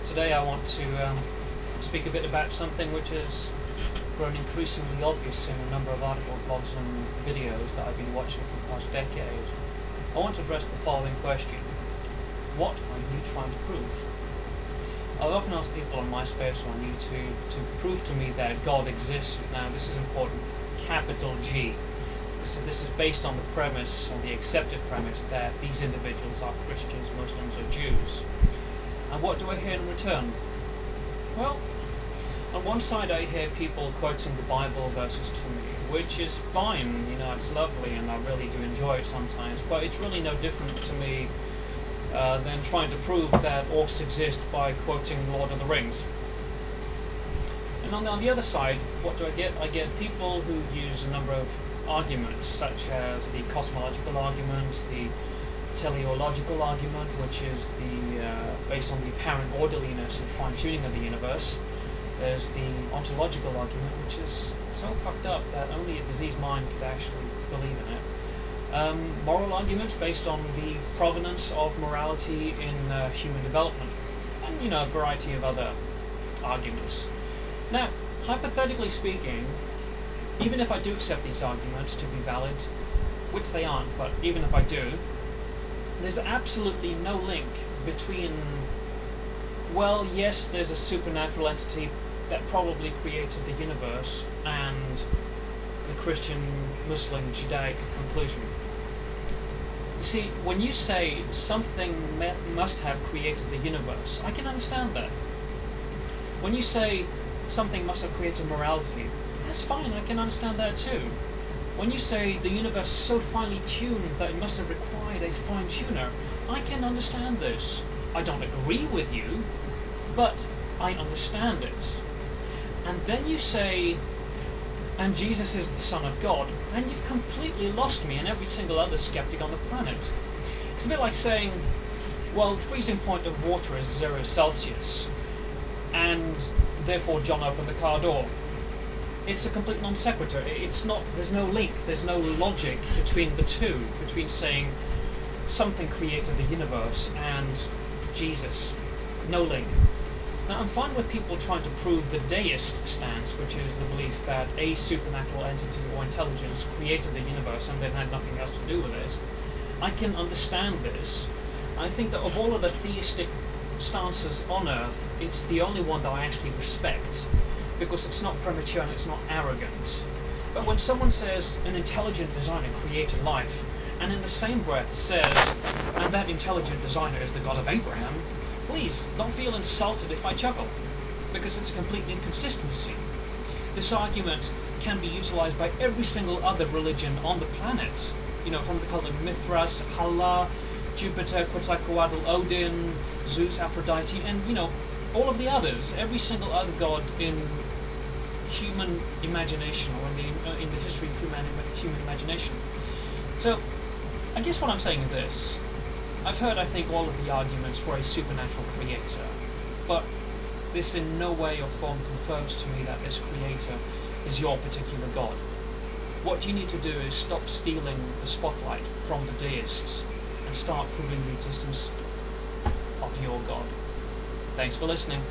Today I want to speak a bit about something which has grown increasingly obvious in a number of articles, blogs and videos that I've been watching for the past decade. I want to address the following question: what are you trying to prove? I've often asked people on MySpace or on YouTube to prove to me that God exists. Now this is important, capital G. So this is based on the premise, or the accepted premise, that these individuals are Christians, Muslims or Jews. And what do I hear in return? Well, on one side I hear people quoting the Bible verses to me, which is fine, it's lovely and I really do enjoy it sometimes, but it's really no different to me than trying to prove that orcs exist by quoting Lord of the Rings. And on the other side, what do I get? I get people who use a number of arguments, such as the cosmological argument, the teleological argument, which is based on the apparent orderliness and fine-tuning of the universe. There's the ontological argument, which is so fucked up that only a diseased mind could actually believe in it. Moral arguments based on the provenance of morality in human development, and a variety of other arguments. Now, hypothetically speaking, even if I do accept these arguments to be valid, which they aren't, but even if I do, there's absolutely no link between, well, yes, there's a supernatural entity that probably created the universe, and the Christian, Muslim, Judaic conclusion. You see, when you say something must have created the universe, I can understand that. When you say something must have created morality, that's fine, I can understand that too. When you say the universe is so finely tuned that it must have required a fine-tuner, I can understand this. I don't agree with you, but I understand it. And then you say, and Jesus is the Son of God, and you've completely lost me and every single other skeptic on the planet. It's a bit like saying, well, the freezing point of water is 0 Celsius, and therefore John opened the car door. It's a complete non sequitur. There's no link, there's no logic between the two, between saying something created the universe and Jesus. No link. Now, I'm fine with people trying to prove the deist stance, which is the belief that a supernatural entity or intelligence created the universe and then had nothing else to do with it. I can understand this. I think that of all of the theistic stances on Earth, it's the only one that I actually respect, because it's not premature and it's not arrogant. But when someone says an intelligent designer created life, and in the same breath says, and that intelligent designer is the God of Abraham, please don't feel insulted if I chuckle, because it's a complete inconsistency. This argument can be utilized by every single other religion on the planet, from the cult of Mithras, Allah, Jupiter, Quetzalcoatl, Odin, Zeus, Aphrodite, and all of the others, every single other god in human imagination, or in the history of human imagination. So, I guess what I'm saying is this: I've heard, I think, all of the arguments for a supernatural creator, but this in no way or form confirms to me that this creator is your particular god. What you need to do is stop stealing the spotlight from the deists and start proving the existence of your God. Thanks for listening.